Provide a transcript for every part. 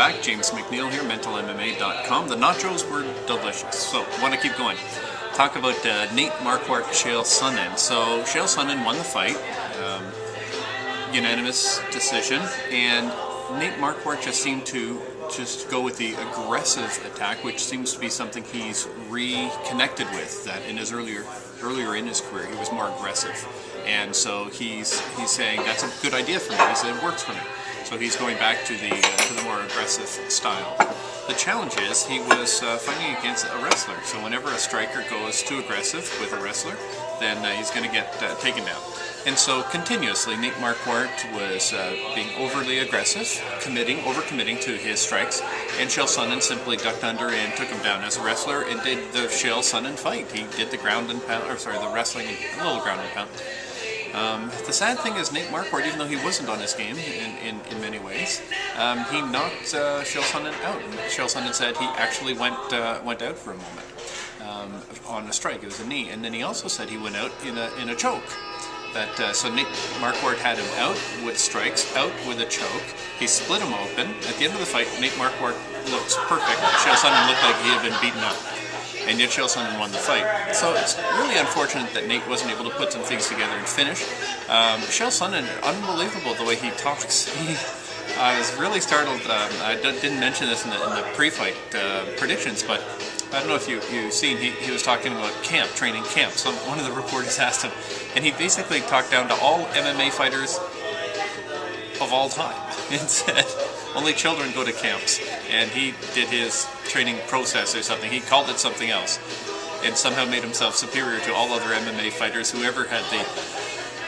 back. James McNeil here, mentalmma.com. The nachos were delicious, so want to keep going. Talk about Nate Marquardt, Chael Sonnen. So Chael Sonnen won the fight, unanimous decision, and Nate Marquardt just seemed to go with the aggressive attack, which seems to be something he's reconnected with. That in his earlier in his career, he was more aggressive, and so he's saying that's a good idea for me. He said it works for me. So he's going back to the more aggressive style. The challenge is he was fighting against a wrestler. So whenever a striker goes too aggressive with a wrestler, then he's going to get taken down. And so continuously, Nate Marquardt was being overly aggressive, overcommitting to his strikes, and Chael Sonnen simply ducked under and took him down as a wrestler and did the Chael Sonnen fight. He did the ground and pound, or sorry, the wrestling, a little ground and pound. The sad thing is Nate Marquardt, even though he wasn't on his game in many ways, he knocked Chael Sonnen out. And Chael Sonnen said he actually went out for a moment on a strike. It was a knee, and then he also said he went out in a choke. So Nate Marquardt had him out with strikes, out with a choke. He split him open. At the end of the fight, Nate Marquardt looks perfect. Chael Sonnen looked like he had been beaten up. And yet Chael Sonnen won the fight. So it's really unfortunate that Nate wasn't able to put some things together and finish. Chael Sonnen, unbelievable the way he talks. I was really startled. I didn't mention this in the pre-fight predictions, but I don't know if you've seen, he was talking about training camp. So one of the reporters asked him, and he basically talked down to all MMA fighters of all time and said only children go to camps, and he did his training process or something. He called it something else and somehow made himself superior to all other MMA fighters who ever had the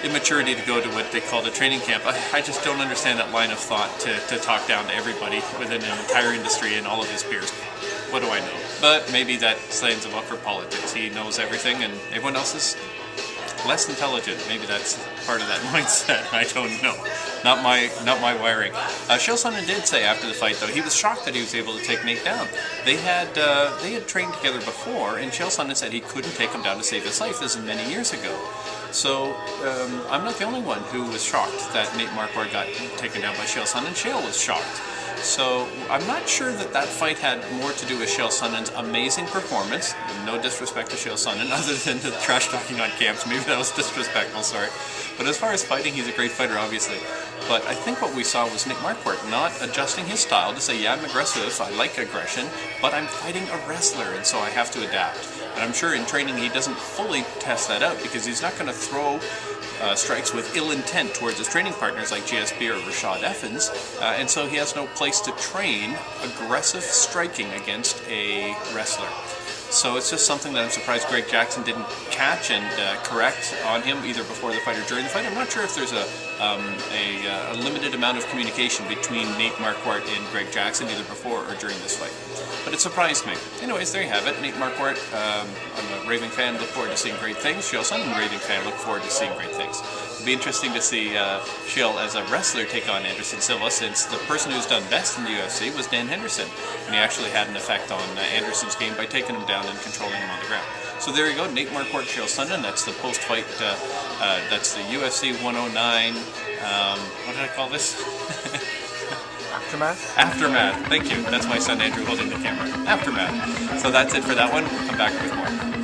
immaturity to go to what they called a training camp. I just don't understand that line of thought to talk down to everybody within an entire industry and all of his peers. What do I know? But maybe that signs him up for politics. He knows everything and everyone else is less intelligent. Maybe that's part of that mindset. I don't know. Not my wiring. Chael Sonnen did say after the fight, though, he was shocked that he was able to take Nate down. They had trained together before, and Chael Sonnen said he couldn't take him down to save his life. This is many years ago. So I'm not the only one who was shocked that Nate Marquardt got taken down by Chael Sonnen. Chael was shocked. So I'm not sure that fight had more to do with Chael Sonnen's amazing performance. No disrespect to Chael Sonnen, other than the trash talking on camps. Maybe that was disrespectful, sorry. But as far as fighting, he's a great fighter, obviously. But I think what we saw was Nate Marquardt not adjusting his style to say, yeah, I'm aggressive, I like aggression, but I'm fighting a wrestler, and so I have to adapt. And I'm sure in training he doesn't fully test that out, because he's not going to throw strikes with ill intent towards his training partners like GSP or Rashad Evans, and so he has no place to train aggressive striking against a wrestler. So it's just something that I'm surprised Greg Jackson didn't catch and correct on him either before the fight or during the fight. I'm not sure if there's a limited amount of communication between Nate Marquardt and Greg Jackson either before or during this fight. But it surprised me. Anyways, there you have it. Nate Marquardt, I'm a raving fan, look forward to seeing great things. Chael Sonnen, raving fan, look forward to seeing great things. It'll be interesting to see Chael as a wrestler take on Anderson Silva, since the person who's done best in the UFC was Dan Henderson, and he actually had an effect on Anderson's game by taking him down and controlling him on the ground. So there you go, Nate Marquardt, Chael Sonnen. That's the post-fight, that's the UFC 109, what did I call this? Aftermath? Aftermath, thank you. That's my son Andrew holding the camera. Aftermath. So that's it for that one. We'll come back with more.